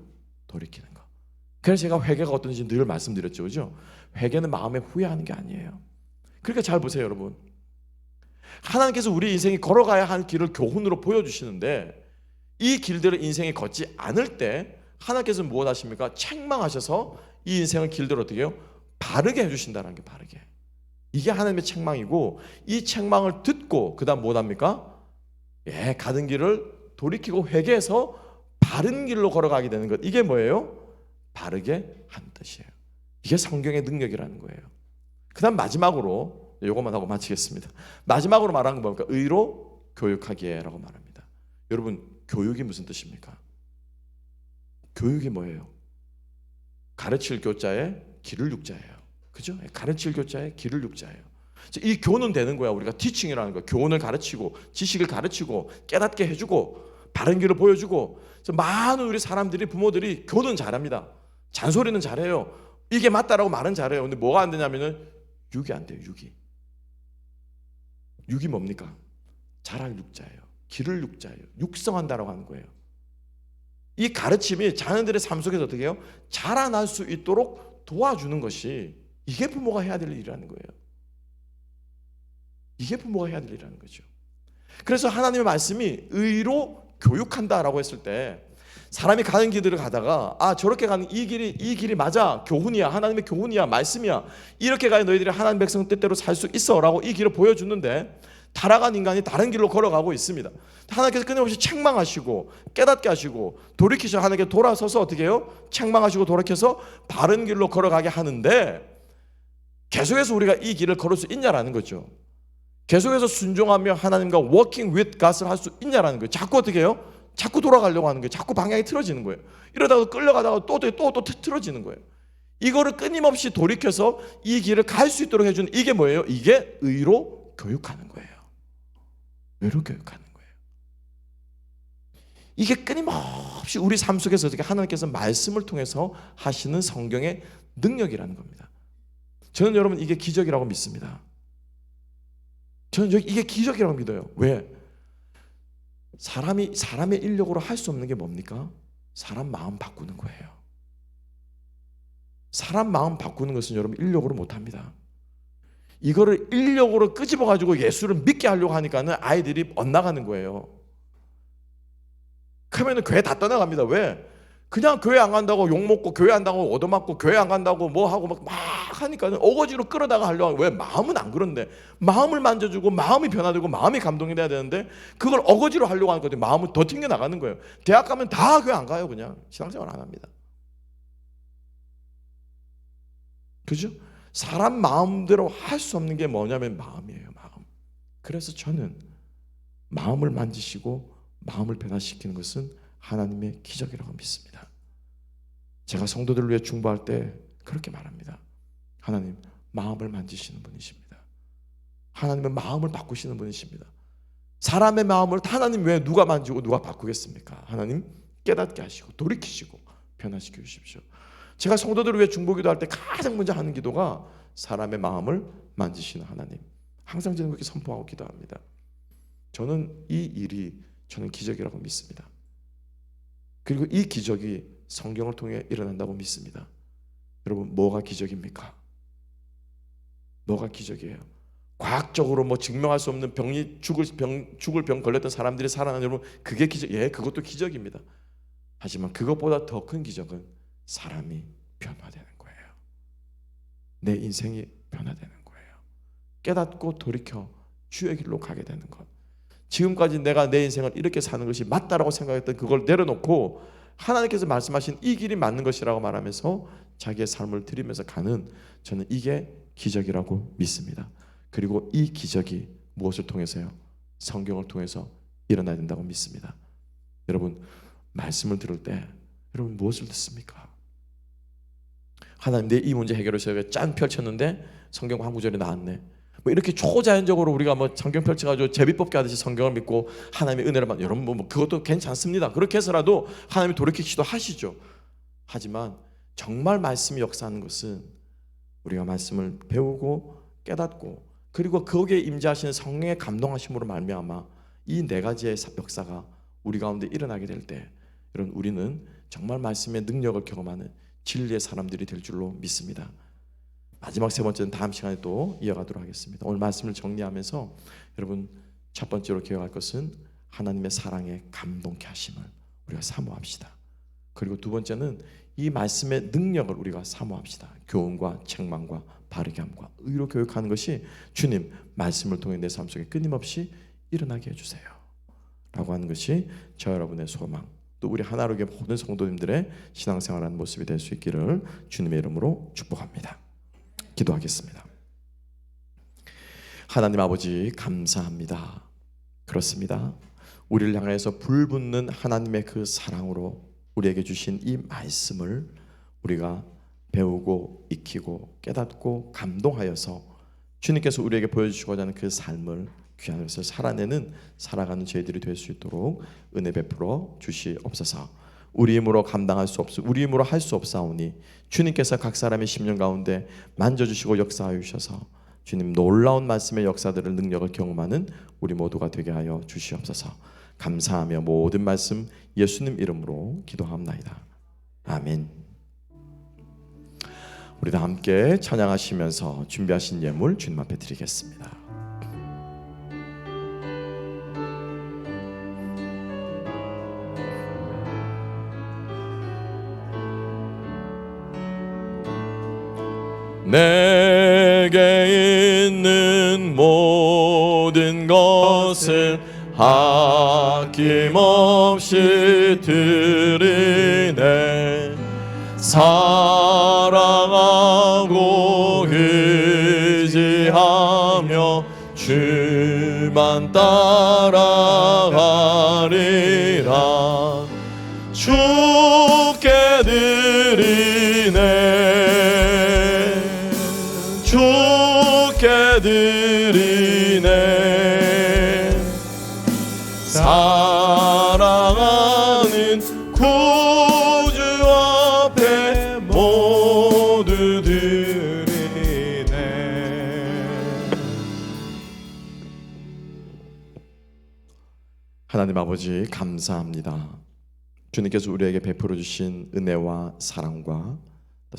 돌이키는 거. 그래서 제가 회개가 어떤지 늘 말씀드렸죠, 그죠? 회개는 마음에 후회하는 게 아니에요. 그러니까 잘 보세요, 여러분. 하나님께서 우리 인생이 걸어가야 할 길을 교훈으로 보여주시는데, 이 길들을 인생에 걷지 않을 때 하나님께서는 무엇 하십니까? 책망하셔서 이 인생의 길들을 어떻게 해요? 바르게 해주신다는 게, 바르게. 이게 하나님의 책망이고, 이 책망을 듣고 그 다음 무엇 합니까? 가는 길을 돌이키고 회개해서 바른 길로 걸어가게 되는 것, 이게 뭐예요? 바르게 하는 뜻이에요. 이게 성경의 능력이라는 거예요. 그 다음 마지막으로, 이것만 하고 마치겠습니다. 마지막으로 말하는 건 뭡니까? 의로 교육하기에라고 말합니다. 여러분, 교육이 무슨 뜻입니까? 교육이 뭐예요? 가르칠 교자에 기를 육자예요. 그죠? 가르칠 교자에 기를 육자예요. 이 교훈은 되는 거야. 우리가 티칭이라는 거, 교훈을 가르치고 지식을 가르치고 깨닫게 해주고 바른 길을 보여주고. 많은 우리 사람들이, 부모들이 교훈은 잘합니다. 잔소리는 잘해요. 이게 맞다라고 말은 잘해요. 근데 뭐가 안 되냐면은 육이 안 돼요. 육이 뭡니까? 자랄 육자예요. 기를 육자예요. 육성한다라고 하는 거예요. 이 가르침이 자녀들의 삶 속에서 어떻게 해요? 자라날 수 있도록 도와주는 것이, 이게 부모가 해야 될 일이라는 거예요. 이게 부모가 해야 될 일이라는 거죠. 그래서 하나님의 말씀이 의로 교육한다라고 했을 때, 사람이 가는 길들을 가다가 저렇게 가는 이 길이 맞아, 교훈이야, 하나님의 교훈이야, 말씀이야, 이렇게 가야 너희들이 하나님 백성 뜻대로 살 수 있어 라고 이 길을 보여주는데, 타락한 인간이 다른 길로 걸어가고 있습니다. 하나님께서 끊임없이 책망하시고 깨닫게 하시고 돌이키셔, 하나님께 돌아서서 어떻게 해요? 책망하시고 돌이켜서 바른 길로 걸어가게 하는데, 계속해서 우리가 이 길을 걸을 수 있냐라는 거죠. 계속해서 순종하며 하나님과 working with God을 할 수 있냐라는 거예요. 자꾸 어떻게 해요? 자꾸 돌아가려고 하는 거예요. 자꾸 방향이 틀어지는 거예요. 이러다가 끌려가다가 또 틀어지는 거예요. 이거를 끊임없이 돌이켜서 이 길을 갈 수 있도록 해주는 이게 뭐예요? 이게 의로 교육하는 거예요. 의로 교육하는 거예요. 이게 끊임없이 우리 삶 속에서 어떻게 하나님께서 말씀을 통해서 하시는 성경의 능력이라는 겁니다. 저는 여러분 이게 기적이라고 믿습니다. 저는 이게 기적이라고 믿어요. 왜? 사람의 인력으로 할 수 없는 게 뭡니까? 사람 마음 바꾸는 거예요. 사람 마음 바꾸는 것은 여러분 인력으로 못합니다. 이거를 인력으로 끄집어가지고 예수를 믿게 하려고 하니까는 아이들이 엇나가는 거예요. 그러면 교회 다 떠나갑니다. 왜? 그냥 교회 안 간다고 욕먹고 교회 안 간다고 얻어맞고 교회 안 간다고 뭐 하고 막 하니까는 어거지로 끌어다가 하려고 하고. 왜? 마음은 안 그런데 마음을 만져주고 마음이 변화되고 마음이 감동이 돼야 되는데 그걸 어거지로 하려고 하는 거죠. 마음은 더 튕겨나가는 거예요. 대학 가면 다 교회 안 가요. 그냥 신앙생활 안 합니다. 그죠? 사람 마음대로 할 수 없는 게 뭐냐면 마음이에요. 마음. 그래서 저는 마음을 만지시고 마음을 변화시키는 것은 하나님의 기적이라고 믿습니다. 제가 성도들을 위해 중보할 때 그렇게 말합니다. 하나님 마음을 만지시는 분이십니다. 하나님은 마음을 바꾸시는 분이십니다. 사람의 마음을 하나님 왜 누가 만지고 누가 바꾸겠습니까? 하나님 깨닫게 하시고 돌이키시고 변화시켜 주십시오. 제가 성도들을 위해 중보기도할 때 가장 먼저 하는 기도가 사람의 마음을 만지시는 하나님. 항상 저는 그렇게 선포하고 기도합니다. 저는 이 일이 저는 기적이라고 믿습니다. 그리고 이 기적이 성경을 통해 일어난다고 믿습니다. 여러분 뭐가 기적입니까? 뭐가 기적이에요? 과학적으로 뭐 증명할 수 없는 죽을 병 걸렸던 사람들이 살아나는 여러분 그게 기적. 예, 그것도 기적입니다. 하지만 그것보다 더 큰 기적은 사람이 변화되는 거예요. 내 인생이 변화되는 거예요. 깨닫고 돌이켜 주의 길로 가게 되는 것. 지금까지 내가 내 인생을 이렇게 사는 것이 맞다라고 생각했던 그걸 내려놓고 하나님께서 말씀하신 이 길이 맞는 것이라고 말하면서 자기의 삶을 드리면서 가는 저는 이게 기적이라고 믿습니다. 그리고 이 기적이 무엇을 통해서요? 성경을 통해서 일어나야 된다고 믿습니다. 여러분 말씀을 들을 때 여러분 무엇을 듣습니까? 하나님 내 이 문제 해결해서 짠 펼쳤는데 성경 한 구절이 나왔네. 뭐 이렇게 초자연적으로 우리가 뭐 성경 펼쳐가지고 제비뽑기 하듯이 성경을 믿고 하나님의 은혜를 받는 여러분 뭐 그것도 괜찮습니다. 그렇게 해서라도 하나님이 돌이키기도 하시죠. 하지만 정말 말씀이 역사하는 것은 우리가 말씀을 배우고 깨닫고 그리고 거기에 임재하시는 성령의 감동하심으로 말미암아 이 네 가지의 역사가 우리 가운데 일어나게 될 때 여러분 우리는 정말 말씀의 능력을 경험하는 진리의 사람들이 될 줄로 믿습니다. 마지막 세 번째는 다음 시간에 또 이어가도록 하겠습니다. 오늘 말씀을 정리하면서 여러분 첫 번째로 기억할 것은 하나님의 사랑에 감동케 하심을 우리가 사모합시다. 그리고 두 번째는 이 말씀의 능력을 우리가 사모합시다. 교훈과 책망과 바르게 함과 의로 교육하는 것이 주님 말씀을 통해 내 삶 속에 끊임없이 일어나게 해주세요 라고 하는 것이 저 여러분의 소망 또 우리 하나로교회 모든 성도님들의 신앙생활하는 모습이 될 수 있기를 주님의 이름으로 축복합니다. 기도하겠습니다. 하나님 아버지 감사합니다. 그렇습니다. 우리를 향해서 불붙는 하나님의 그 사랑으로 우리에게 주신 이 말씀을 우리가 배우고 익히고 깨닫고 감동하여서 주님께서 우리에게 보여주시고자 하는 그 삶을 귀한 것을 살아가는 저희들이 될 수 있도록 은혜 베풀어 주시옵소서. 우리 힘으로 감당할 수 없어 우리 힘으로 할 수 없사오니 주님께서 각 사람의 심령 가운데 만져주시고 역사하여 주셔서 주님 놀라운 말씀의 역사들을 능력을 경험하는 우리 모두가 되게 하여 주시옵소서. 감사하며 모든 말씀 예수님 이름으로 기도합나이다. 아멘. 우리 다 함께 찬양하시면서 준비하신 예물 주님 앞에 드리겠습니다. 내게 있는 모든 것을 아낌없이 드리네. 사랑하고 의지하며 주만 따라가리라. 주께 드리네. 사랑하는 구주 앞에 모두 드리네. 하나님 아버지 감사합니다. 주님께서 우리에게 베풀어 주신 은혜와 사랑과 또